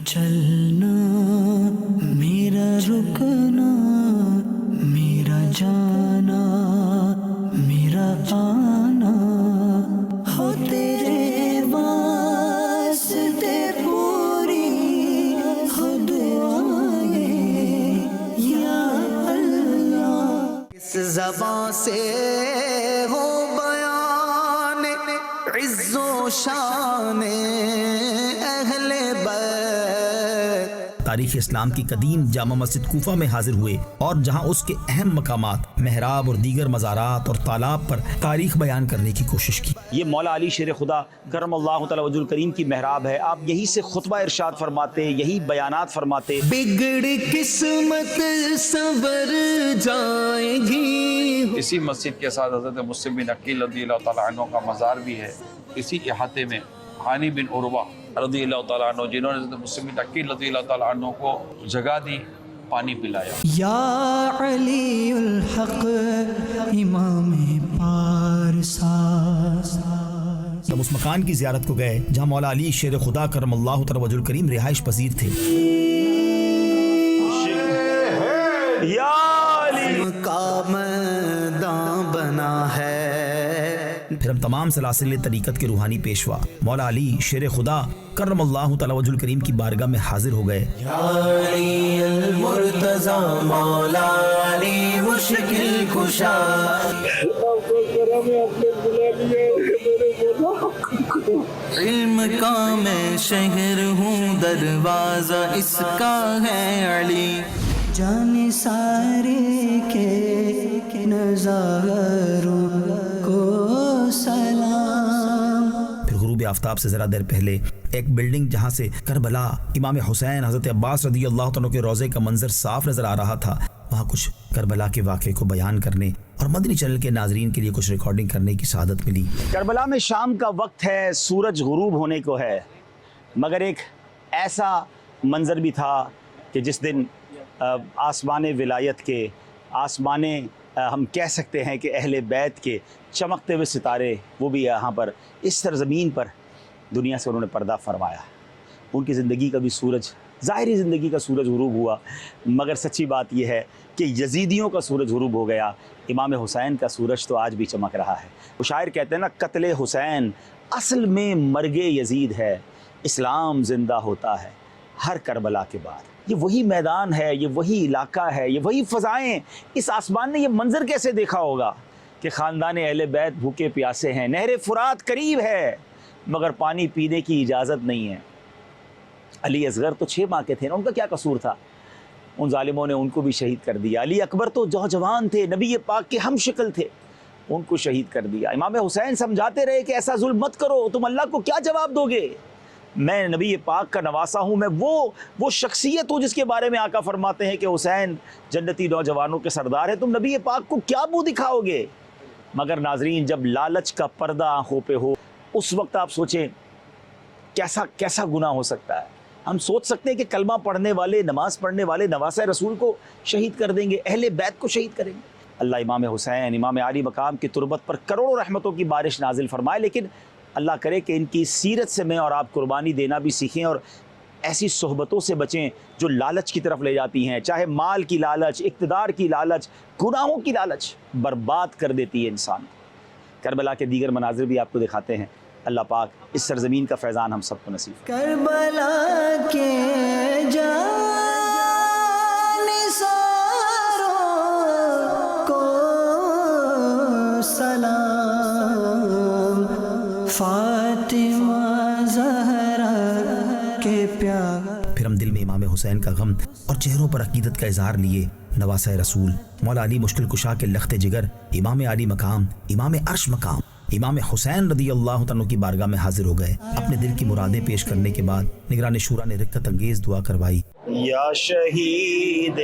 چلنا میرا رکنا، میرا جانا میرا آنا، ہو تیرے واسطے پوری ہو دعائیں یا اللہ۔ اس زبان سے ہو بیان عز و شان اہل بیت۔ تاریخ اسلام کی قدیم جامع مسجد کوفہ میں حاضر ہوئے اور جہاں اس کے اہم مقامات محراب اور دیگر مزارات اور تالاب پر تاریخ بیان کرنے کی کوشش کی۔ یہ مولا علی شیر خدا کرم اللہ تعالی وجہ الکریم کی محراب ہے، آپ یہی سے خطبہ ارشاد فرماتے، یہی بیانات فرماتے۔ بگڑ قسمت سنور جائے گی۔ اسی مسجد کے ساتھ حضرت مسلم بن عقیل رضی اللہ تعالیٰ عنہ کا مزار بھی ہے۔ اسی احاطے میں ہانی بن عروہ رضی اللہ تعالیٰ عنہ، جنہوں نے حضرت مسلم بن عقیل رضی اللہ تعالیٰ عنہ کو جگہ دی، پانی پلایا۔ یا علی الحق امام پارسا۔ جب اس مکان کی زیارت کو گئے جہاں مولا علی شیر خدا کرم اللہ تعالی وجہ الکریم رہائش پذیر تھے، یا علی کا میدان بنا ہے۔ پھر ہم تمام سلاسل طریقت کے روحانی پیشوا مولا علی شیر خدا کرم اللہ تعالی وجہ الکریم کی بارگاہ میں حاضر ہو گئے۔ یا علی المرتضی مولا علی مشکل کشا۔ علم کا میں شہر ہوں، دروازہ اس کا ہے علی۔ جان سارے کے نظاروں کو سلام۔ پھر غروب آفتاب سے ذرا دیر پہلے ایک بلڈنگ جہاں سے کربلا امام حسین حضرت عباس رضی اللہ تعالیٰ کے روضے کا منظر صاف نظر آ رہا تھا، وہاں کچھ کربلا کے واقعے کو بیان کرنے اور مدنی چینل کے ناظرین کے لیے کچھ ریکارڈنگ کرنے کی سعادت ملی۔ کربلا میں شام کا وقت ہے، سورج غروب ہونے کو ہے، مگر ایک ایسا منظر بھی تھا کہ جس دن آسمان ولایت کے، آسمان ہم کہہ سکتے ہیں کہ اہل بیت کے چمکتے ہوئے ستارے، وہ بھی یہاں پر اس سرزمین پر دنیا سے انہوں نے پردہ فرمایا۔ ان کی زندگی کا بھی سورج، ظاہری زندگی کا سورج غروب ہوا، مگر سچی بات یہ ہے کہ یزیدیوں کا سورج غروب ہو گیا، امام حسین کا سورج تو آج بھی چمک رہا ہے۔ وہ شاعر کہتے ہیں نا، قتل حسین اصل میں مرگ یزید ہے، اسلام زندہ ہوتا ہے ہر کربلا کے بعد۔ یہ وہی میدان ہے، یہ وہی علاقہ ہے، یہ وہی فضائیں۔ اس آسمان نے یہ منظر کیسے دیکھا ہوگا کہ خاندان اہل بیت بھوکے پیاسے ہیں، نہر فرات قریب ہے مگر پانی پینے کی اجازت نہیں ہے۔ علی اصغر تو 6 ماہ کے تھے نا، ان کا کیا قصور تھا؟ ان ظالموں نے ان کو بھی شہید کر دیا۔ علی اکبر تو نوجوان تھے، نبی پاک کے ہم شکل تھے، ان کو شہید کر دیا۔ امام حسین سمجھاتے رہے کہ ایسا ظلم مت کرو، تم اللہ کو کیا جواب دو گے؟ میں نبی پاک کا نواسا ہوں، میں وہ شخصیت ہوں جس کے بارے میں آقا فرماتے ہیں کہ حسین جنتی نوجوانوں کے سردار ہے، تم نبی پاک کو کیا منہ دکھاؤ گے؟ مگر ناظرین، جب لالچ کا پردہ آنکھوں پہ ہو، اس وقت آپ سوچیں کیسا گناہ ہو سکتا ہے۔ ہم سوچ سکتے ہیں کہ کلمہ پڑھنے والے، نماز پڑھنے والے نواسہ رسول کو شہید کر دیں گے، اہل بیت کو شہید کریں گے۔ اللہ امام حسین، امام علی مقام کی تربت پر کروڑوں رحمتوں کی بارش نازل فرمائے، لیکن اللہ کرے کہ ان کی سیرت سے میں اور آپ قربانی دینا بھی سیکھیں اور ایسی صحبتوں سے بچیں جو لالچ کی طرف لے جاتی ہیں، چاہے مال کی لالچ، اقتدار کی لالچ، گناہوں کی لالچ برباد کر دیتی ہے انسان۔ کربلا کے دیگر مناظر بھی آپ کو دکھاتے ہیں۔ اللہ پاک اس سرزمین کا فیضان ہم سب کو نصیب کرے۔ کربلا کے جانثاروں کو سلام، فاطمہ زہرا کے پیار۔ پھر ہم دل میں امام حسین کا غم اور چہروں پر عقیدت کا اظہار لیے نواسہ رسول مولا علی مشکل کشا کے لخت جگر، امام علی مقام، امام عرش مقام، امام حسین رضی اللہ عنہ کی بارگاہ میں حاضر ہو گئے۔ اپنے دل کی مرادیں پیش کرنے کے بعد نگران شورا نے رکعت انگیز دعا کروائی۔ یا شہید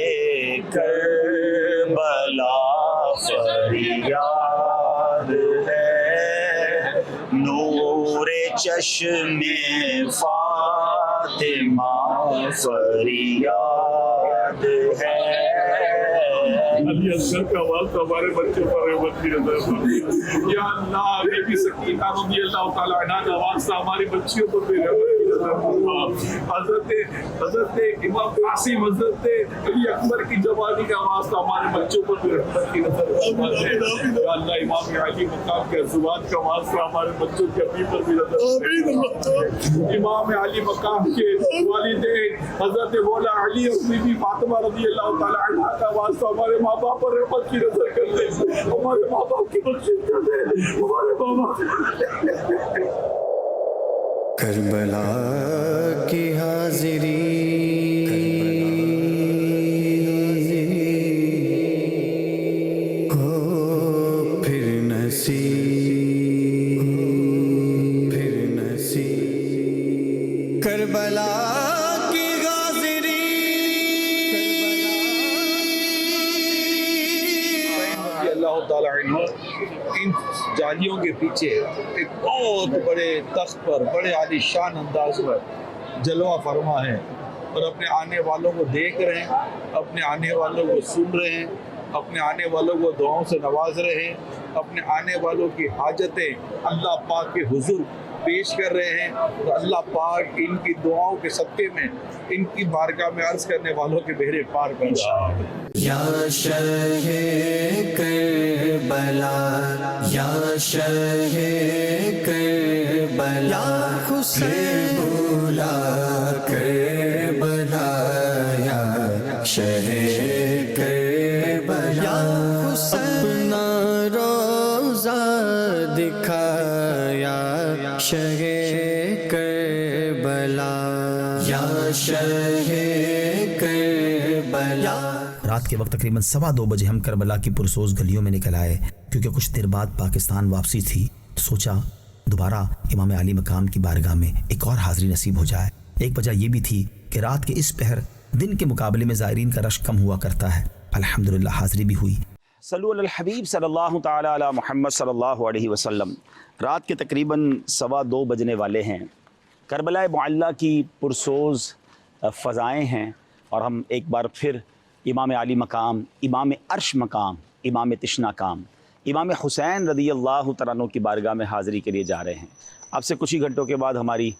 کربلا فریاد ہے، نور چشم فاطمہ فریاد ہے۔ علی اصغر کا وقت ہمارے بچے پر رحمت کی نظر یا اللہ، بی بی سکینہ رضی اللہ تعالیٰ عنہ کا واسطہ ہماری بچیوں پر بھی رحمت کی نظر حضرت امام قاسم حضرت علی اکبر کی جوانی کا واسطہ ہمارے بچوں پر بھی رحمت کی نظر فرما دے یا اللہ امام علی مقام کے ازواج کا واسطہ ہمارے بچوں کے ابھی پر بھی نظر فرما دے امام علی مقام کے والدین حضرت مولا علی اور بی بی فاطمہ رضی اللہ تعالی عنہ کا واسطہ ہمارے ماں باپ پر رحمت کی نظر کر دے ہمارے ماں باپ کی بخشش کر دے ہمارے ماں باپ کربلا کی حاضری ہو پھر نصیب کربلا کی حاضری رضی اللہ تعالیٰ عنہ ان جالیوں کے پیچھے ایک بہت بڑے تخت پر بڑے عالی شان انداز میں جلوہ فرما ہے اور اپنے آنے والوں کو دیکھ رہے ہیں، اپنے آنے والوں کو سن رہے ہیں، اپنے آنے والوں کو دعاؤں سے نواز رہے ہیں، اپنے آنے والوں کی حاجتیں اللہ پاک کے حضور پیش کر رہے ہیں اور اللہ پاک ان کی دعاؤں کے صدقے میں ان کی بارگاہ میں عرض کرنے والوں کے بہرے پار کر رہا ہے۔ یا شہ کربلا یا شہ کربلا حسین بولا کربلا یا شہ کربلا اپنا روزہ دکھایا شہ کربلا یا شہ کربلا۔ رات کے وقت تقریباً 2:15 بجے ہم کربلا کی پرسوز گلیوں میں نکل آئے، کیونکہ کچھ دیر بعد پاکستان واپسی تھی تو سوچا دوبارہ امام علی مقام کی بارگاہ میں ایک اور حاضری نصیب ہو جائے۔ ایک وجہ یہ بھی تھی کہ رات کے اس پہر دن کے مقابلے میں زائرین کا رش کم ہوا کرتا ہے۔ الحمدللہ حاضری بھی ہوئی۔ صلو علی الحبیب صلی اللہ تعالی علی محمد صلی اللہ علیہ وسلم۔ رات کے تقریباً 2:15 بجنے والے ہیں۔ کربلا معلیٰ کی پرسوز فضائیں ہیں اور ہم ایک بار پھر امام علی مقام، امام عرش مقام، امام تشنا کام، امام حسین رضی اللہ تعالیٰ عنہ کی بارگاہ میں حاضری کے لیے جا رہے ہیں۔ اب سے کچھ ہی گھنٹوں کے بعد ہماری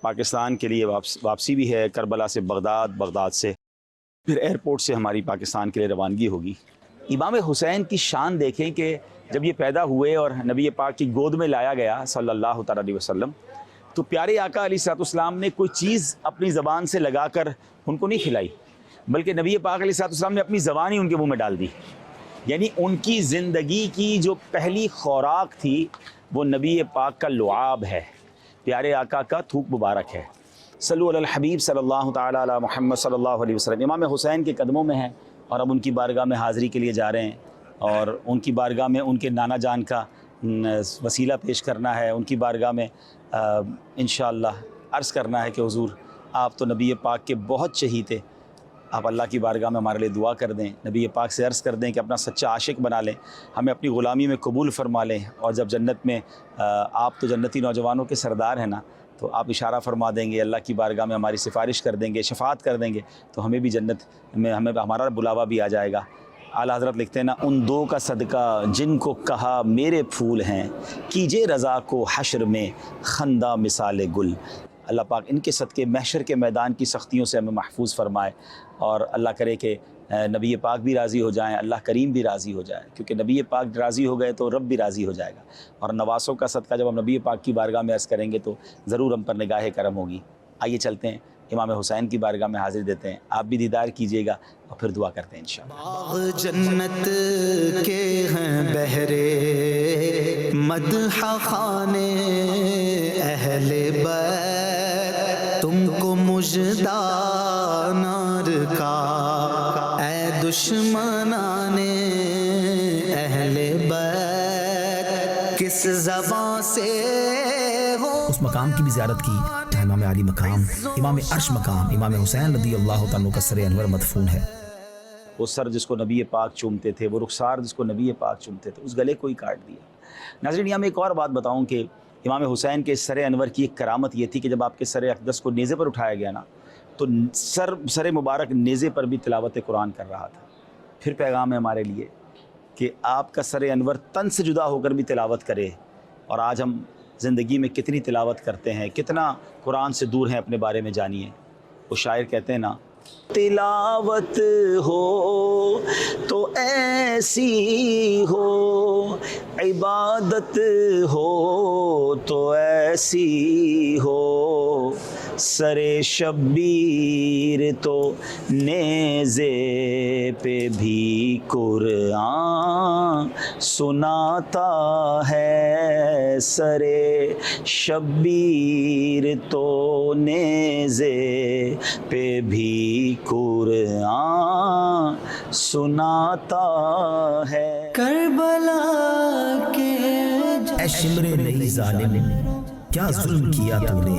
پاکستان کے لیے واپسی بھی ہے، کربلا سے بغداد، بغداد سے پھر ایئرپورٹ سے ہماری پاکستان کے لیے روانگی ہوگی۔ امام حسین کی شان دیکھیں کہ جب یہ پیدا ہوئے اور نبی پاک کی گود میں لایا گیا صلی اللہ تعالیٰ علیہ وسلم، تو پیارے آقا علیہ السلام نے کوئی چیز اپنی زبان سے لگا کر ان کو نہیں کھلائی، بلکہ نبی پاک علیہ السلام نے اپنی زبان ہی ان کے منہ میں ڈال دی۔ یعنی ان کی زندگی کی جو پہلی خوراک تھی وہ نبی پاک کا لعاب ہے، پیارے آقا کا تھوک مبارک ہے۔ صلو علی الحبیب صلی اللہ تعالی علی محمد صلی اللہ علیہ وسلم۔ امام حسین کے قدموں میں ہیں اور اب ان کی بارگاہ میں حاضری کے لیے جا رہے ہیں، اور ان کی بارگاہ میں ان کے نانا جان کا وسیلہ پیش کرنا ہے، ان کی بارگاہ میں انشاءاللہ عرض کرنا ہے کہ حضور آپ تو نبی پاک کے بہت چہیتے، آپ اللہ کی بارگاہ میں ہمارے لیے دعا کر دیں، نبی پاک سے عرض کر دیں کہ اپنا سچا عاشق بنا لیں، ہمیں اپنی غلامی میں قبول فرما لیں، اور جب جنت میں آپ تو جنتی نوجوانوں کے سردار ہیں نا، تو آپ اشارہ فرما دیں گے، اللہ کی بارگاہ میں ہماری سفارش کر دیں گے، شفاعت کر دیں گے، تو ہمیں بھی جنت میں ہمارا بلاوا بھی آ جائے گا۔ اعلیٰ حضرت لکھتے ہیں نا، ان دو کا صدقہ جن کو کہا میرے پھول ہیں، کیجے رضا کو حشر میں خندہ مثال گل۔ اللہ پاک ان کے صدقے محشر کے میدان کی سختیوں سے ہمیں محفوظ فرمائے، اور اللہ کرے کہ نبی پاک بھی راضی ہو جائیں، اللہ کریم بھی راضی ہو جائے، کیونکہ نبی پاک راضی ہو گئے تو رب بھی راضی ہو جائے گا، اور نواسوں کا صدقہ جب ہم نبی پاک کی بارگاہ میں عرض کریں گے تو ضرور ہم پر نگاہ کرم ہوگی۔ آئیے چلتے ہیں امام حسین کی بارگاہ میں حاضر دیتے ہیں، آپ بھی دیدار کیجئے گا اور پھر دعا کرتے ہیں انشاءاللہ۔ باغ جنت کے ہیں بہرے مدح خانے اہل بیت، تم کو مژدہ نار کا اے دشمنان اہل بیت، کس زبان سے ہو اس مقام کی بھی زیارت کی جہاں امام علی مقام، امام عرش مقام، امام حسین رضی اللہ تعالیٰ کا سر انور مدفون ہے۔ وہ سر جس کو نبی پاک چومتے تھے، وہ رخسار جس کو نبی پاک چومتے تھے، اس گلے کو ہی کاٹ دیا۔ ناظرین، یہاں میں ایک اور بات بتاؤں کہ امام حسین کے سر انور کی ایک کرامت یہ تھی کہ جب آپ کے سر اقدس کو نیزے پر اٹھایا گیا نا، تو سر مبارک نیزے پر بھی تلاوت قرآن کر رہا تھا۔ پھر پیغام ہے ہمارے لیے کہ آپ کا سر انور تن سے جدا ہو کر بھی تلاوت کرے، اور آج ہم زندگی میں کتنی تلاوت کرتے ہیں, کتنا قرآن سے دور ہیں اپنے بارے میں جانیے. وہ شاعر کہتے ہیں نا, تلاوت ہو تو ایسی ہو, عبادت ہو تو ایسی ہو, سر شبیر تو نیزے پہ بھی قرآن سناتا ہے, سر شبیر تو نیزے پہ بھی قرآن سناتا ہے. کربلا کے اے شمر نہیں ظالم, کیا ظلم کیا تو نے,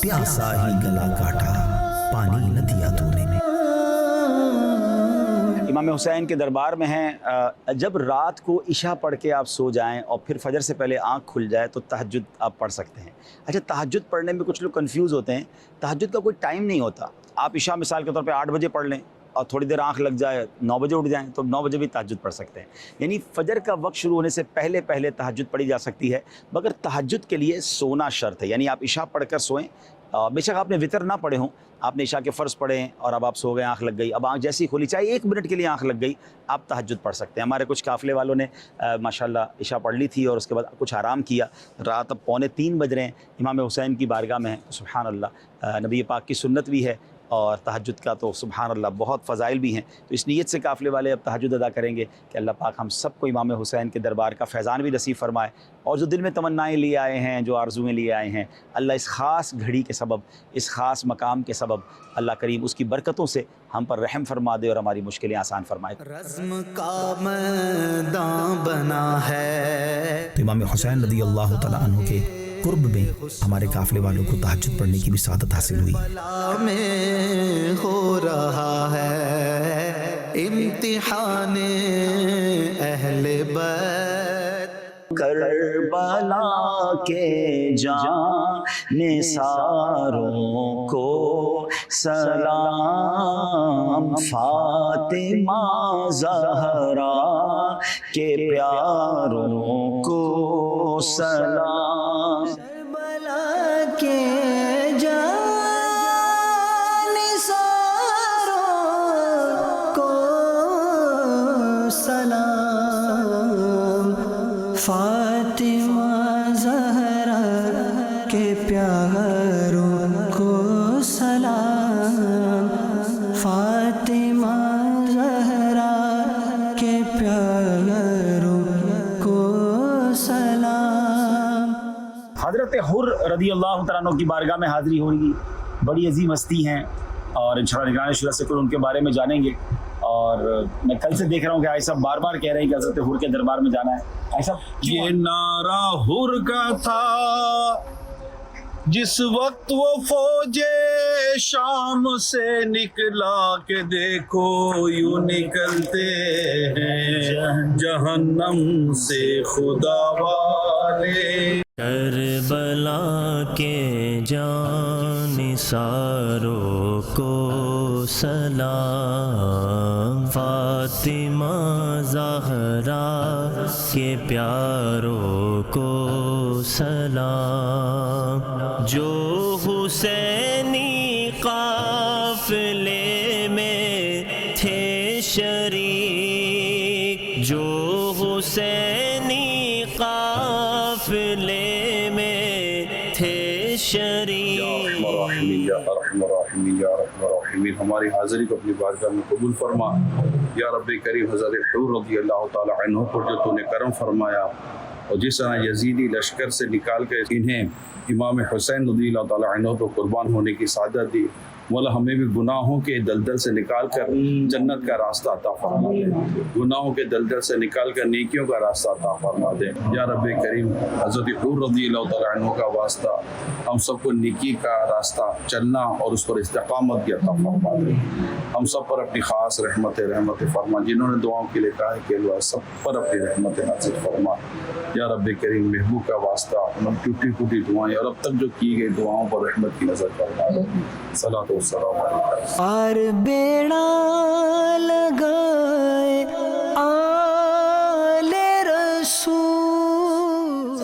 پیاسا ہی گلا کاٹا, پانی نہ دیا تو نے. امام حسین کے دربار میں ہیں. جب رات کو عشاء پڑھ کے آپ سو جائیں اور پھر فجر سے پہلے آنکھ کھل جائے تو تہجد آپ پڑھ سکتے ہیں. اچھا, تہجد پڑھنے میں کچھ لوگ کنفیوز ہوتے ہیں. تہجد کا کوئی ٹائم نہیں ہوتا. آپ عشاء مثال کے طور پہ 8 بجے پڑھ لیں اور تھوڑی دیر آنکھ لگ جائے 9 بجے اٹھ جائیں تو 9 بجے بھی تہجد پڑھ سکتے ہیں. یعنی فجر کا وقت شروع ہونے سے پہلے پہلے تہجد پڑھی جا سکتی ہے, مگر تہجد کے لیے سونا شرط ہے. یعنی آپ عشاء پڑھ کر سوئیں, بے شک آپ نے وطر نہ پڑھے ہوں, آپ نے عشاء کے فرض پڑھے اور اب آپ سو گئے, آنکھ لگ گئی, اب آنکھ جیسی کھلی, چاہے 1 منٹ کے لیے آنکھ لگ گئی, آپ تہجد پڑھ سکتے ہیں. ہمارے کچھ قافلے والوں نے ماشاءاللہ عشاء پڑھ لی تھی اور اس کے بعد کچھ آرام کیا, رات اب 2:45 بج رہے ہیں, امام حسین کی بارگاہ میں ہیں. سبحان اللہ, نبی پاک کی سنت بھی ہے اور تہجد کا تو سبحان اللہ بہت فضائل بھی ہیں. تو اس نیت سے قافلے والے اب تہجد ادا کریں گے کہ اللہ پاک ہم سب کو امام حسین کے دربار کا فیضان بھی نصیب فرمائے, اور جو دل میں تمنائیں لیے آئے ہیں, جو آرزویں لیے آئے ہیں, اللہ اس خاص گھڑی کے سبب, اس خاص مقام کے سبب اللہ کریم اس کی برکتوں سے ہم پر رحم فرما دے اور ہماری مشکلیں آسان فرمائے. رزم کا میدان بنا ہے. تو امام حسین رضی اللہ تعالیٰ عنہ کے قرب میں ہمارے قافلے والوں کو تہجد پڑھنے کی بھی سعادت حاصل ہوئی. کربلا میں ہو رہا ہے امتحان اہل بیت. کربلا کے جانثاروں کو سلام, فاطمہ زہرا کے پیاروں کو سلام. کربلا کے جانثاروں کو سلام, فاطمہ زہرا کے پیاروں کو سلام, فاطمہ زہرا کے پیاروں کو سلام. حضرت حر رضی اللہ تعالیٰ عنہ کی بارگاہ میں حاضری ہوگی. بڑی عظیم ہستی ہیں اور انشاءاللہ نگران شورا سے ان کے بارے میں جانیں گے. اور میں کل سے دیکھ رہا ہوں کہ آئی صاحب بار بار کہہ رہے ہیں کہ حضرت حر کے دربار میں جانا ہے. آئی صاحب یہ نعرہ حر کا تھا جس وقت وہ فوج شام سے نکلا کہ دیکھو یوں نکلتے ہیں جہنم سے خدا والے. کربلا کے جانثاروں کو سلام, فاطمہ زہرا کے پیاروں کو سلام, جو حسینی قافلے میں تھے شریک, جو حسینی قافلے میں تھے شریک. یا ارحم الراحمین یا رحم الراحمین, ہماری حاضری کو اپنی بارگاہ میں قبول فرما. یا رب کریم, حضرت حر رضی اللہ تعالی عنہ پر جو تو نے کرم فرمایا اور جس طرح یزیدی لشکر سے نکال کر انہیں امام حسین رضی اللہ تعالی عنہ پر قربان ہونے کی سعادت دی, مولا ہمیں بھی گناہوں کے دلدل سے نکال کر جنت کا راستہ عطا فرما دے, گناہوں کے دلدل سے نکال کر نیکیوں کا راستہ عطا فرما دے. یا رب کریم, حضرت حر رضی اللہ تعالی عنہ کا واسطہ ہم سب کو نیکی کا راستہ چلنا اور اس پر استقامت بھی عطا فرما دے. ہم سب پر اپنی خاص رحمت فرما, جنہوں نے دعاؤں کے لیے کہا ہے کہ اللہ سب پر اپنی رحمت نازل فرما. یا رب کریم, محبوب کا واسطہ ہم ٹوٹی پھوٹی دعائیں اور اب تک جو کی گئی دعاؤں پر رحمت کی نظر فرما دے. صلاۃ والسلام علیکم. اور بیڑا لگائے آل رسول.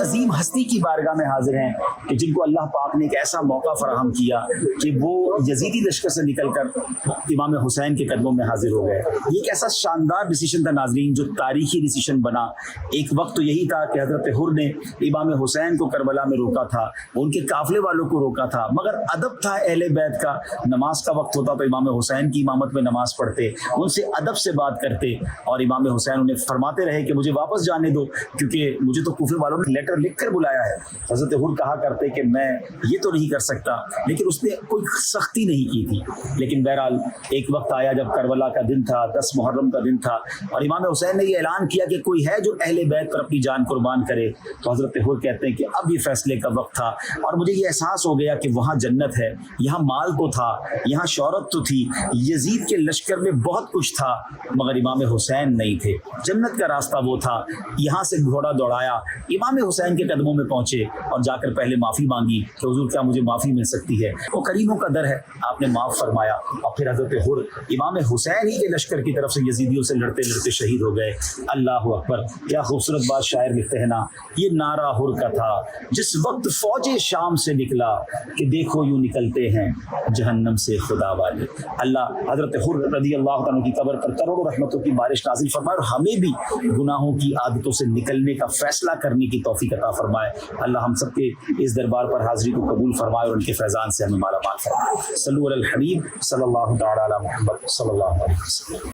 عظیم ہستی کی بارگاہ میں حاضر ہیں کہ جن کو اللہ پاک نے ایک ایسا موقع فراہم کیا کہ وہ یزیدی لشکر سے نکل کر امام حسین کے قدموں میں حاضر ہو گئے. یہ ایک ایسا شاندار ڈیسیشن تھا ناظرین, جو تاریخی ڈیسیشن بنا. ایک وقت تو یہی تھا کہ حضرت حر نے امام حسین کو کربلا میں روکا تھا, ان کے قافلے والوں کو روکا تھا, مگر ادب تھا اہل بیت کا. نماز کا وقت ہوتا تو امام حسین کی امامت میں نماز پڑھتے, ان سے ادب سے بات کرتے, اور امام حسین انہیں فرماتے رہے کہ مجھے واپس جانے دو کیونکہ مجھے تو کوفے والوں نے لیٹر لکھ کر بلایا ہے. حضرت حر کہا کرتے کہ میں یہ تو نہیں کر سکتا, لیکن اس نے کوئی سختی نہیں کی تھی. لیکن بہرحال ایک وقت آیا جب کربلا کا دن تھا, 10 محرم کا دن تھا, اور امام حسین نے یہ اعلان کیا کہ کوئی ہے جو اہل بیت پر اپنی جان قربان کرے. تو حضرت حر کہتے ہیں کہ اب یہ فیصلے کا وقت تھا, اور مجھے یہ احساس ہو گیا کہ وہاں جنت ہے, یہاں مال تو تھا, یہاں شہرت تو تھی, یزید کے لشکر میں بہت کچھ تھا, مگر امام حسین نہیں تھے. جنت کا راستہ وہ تھا. یہاں سے گھوڑا دوڑایا, امام حسین کے قدموں میں پہنچے اور جا کر پہلے معافی مانگی کہ حضور کیا مجھے معافی مل سکتی ہے؟ وہ کریموں کا در ہے, آپ نے معاف فرمایا. اور پھر حضرت حر امام حسین ہی کے لشکر کی طرف سے یزیدیوں سے لڑتے لڑتے شہید ہو گئے. اللہ اکبر. کیا خوبصورت بات شاعر لکھتے ہیں نا, یہ نعرہ حر کا تھا جس وقت فوج شام سے نکلا کہ دیکھو یوں نکلتے ہیں جہنم سے خدا والے. اللہ حضرت حر رضی اللہ عنہ کی قبر پر کروڑوں رحمتوں کی بارش نازل فرمائے, اور ہمیں بھی گناہوں کی عادتوں سے نکلنے کا فیصلہ کرنے کی توفیق عطا فرمائے. اللہ ہم سب کے اس دربار پر حاضری کو قبول فرمائے اور ان کے فیضان سے ہمیں مالا مال فرمائے. صلو علی الحبیب صلی اللہ تعالی علی محمد صلی اللہ علیہ وسلم.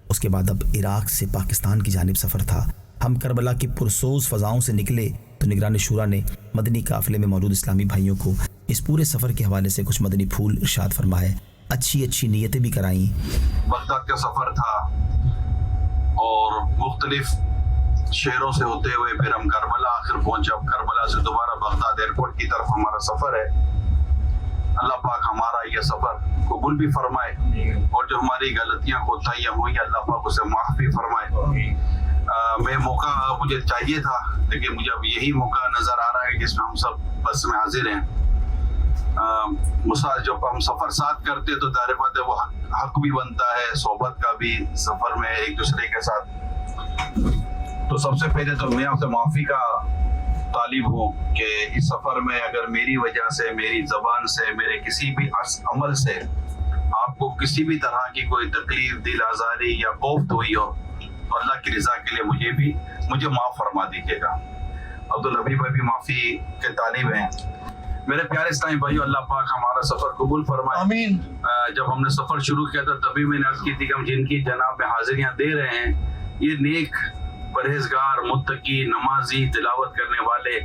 اس کے بعد اب عراق سے پاکستان کی جانب سفر تھا. ہم کربلا کی پرسوز فضاؤں سے نکلے تو نگران شورا نے مدنی قافلے میں موجود اسلامی بھائیوں کو اس پورے سفر کے حوالے سے کچھ مدنی پھول ارشاد فرمائے, اچھی نیتیں بھی کرائیں. بغداد کا سفر تھا اور مختلف شہروں سے ہوتے ہوئے پھر ہم کربلا آخر پہنچے. اب کربلا سے دوبارہ بغداد ایئرپورٹ کی طرف ہمارا سفر ہے. اللہ پاک ہمارا یہ سفر قبول بھی فرمائے, اور جو ہماری غلطیاں کوتاہیاں ہوئی اللہ پاک اسے معاف بھی فرمائے. میں موقع مجھے چاہیے تھا, لیکن مجھے اب یہی موقع نظر آ رہا ہے جس میں ہم سب بس میں حاضر ہیں. جب ہم سفر ساتھ کرتے تو ظاہر بات ہے وہ حق بھی بنتا ہے صحبت کا بھی سفر میں ایک دوسرے کے ساتھ. تو سب سے پہلے تو میں آپ سے معافی کا طالب ہوں کہ اس سفر میں اگر میری وجہ سے, میری زبان سے, میرے کسی بھی عمل سے آپ کو کسی بھی طرح کی کوئی تکلیف, دل آزاری یا کوفت ہوئی ہو تو اللہ کی رضا کے لیے مجھے معاف فرما دیجیے گا. عبدالحبیب بھائی بھی معافی کے طالب ہیں. میرے پیارے اسلامی بھائیو, اللہ پاک ہمارا سفر قبول فرمائے. آمین. جب ہم نے سفر شروع کیا تھا تبھی میں نے عرض کی تھی کہ ہم جن کی جناب میں حاضریاں دے رہے ہیں یہ نیک, پرہیزگار, متقی, نمازی, تلاوت کرنے والے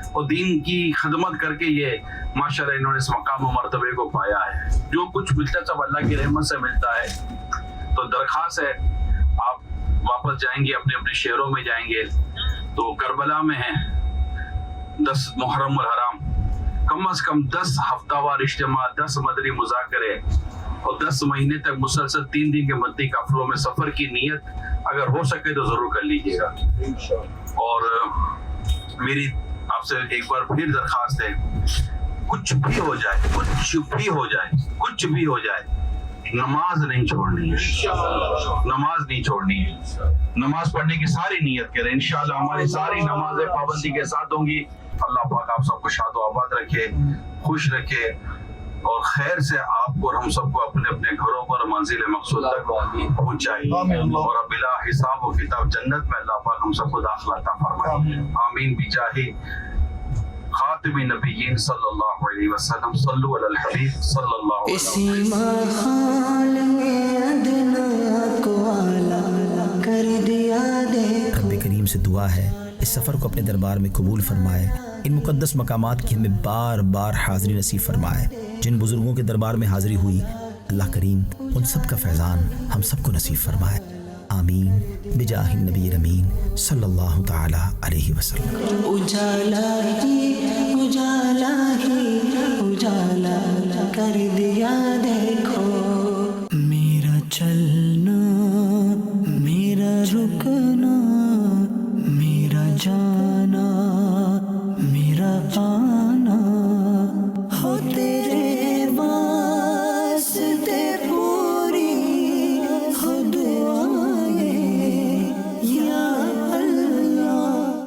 اور دین کی خدمت کر کے یہ ماشاءاللہ انہوں نے اس مقام و مرتبے کو پایا ہے. جو کچھ ملتا ہے سب اللہ کی رحمت سے ملتا ہے. تو درخواست ہے آپ واپس جائیں گے اپنے اپنے شہروں میں جائیں گے تو کربلا میں ہیں 10 محرم الحرام, کم از کم 10 ہفتہ وار اجتماع, 10 مدنی مذاکرے اور 10 مہینے تک مسلسل 3 دن کے مدنی قافلوں میں سفر کی نیت اگر ہو سکے تو ضرور کر لیجیے گا. اور میری آپ سے ایک بار پھر درخواست ہے, کچھ بھی ہو جائے نماز نہیں چھوڑنی ہے, نماز پڑھنے کی ساری نیت کریں. انشاءاللہ ہماری ساری نمازیں پابندی کے ساتھ ہوں گی. اللہ پاک آپ سب کو شاد و آباد رکھے, خوش رکھے, اور خیر سے آپ کو اور ہم سب کو اپنے اپنے گھروں پر منزل مقصود تک پہنچائے, اور بلا حساب و کتاب جنت میں اللہ پاک ہم سب کو داخلہ عطا فرمائے. آمین بجاہ خاتم نبیین صلی اللہ علیہ وسلم. صلو علی الحبیب صلی اللہ علیہ وسلم. اسی محال میں ادنا کو اعلیٰ کر دیا دیکھو. رب کریم سے دعا ہے اس سفر کو اپنے دربار میں قبول فرمائے, ان مقدس مقامات کی ہمیں بار بار حاضری نصیب فرمائے. جن بزرگوں کے دربار میں حاضری ہوئی اللہ کریم ان سب کا فیضان ہم سب کو نصیب فرمائے. آمین بجاہ النبی الامین صلی اللہ تعالی علیہ وسلم. اجالا ہی اجالا کر دیا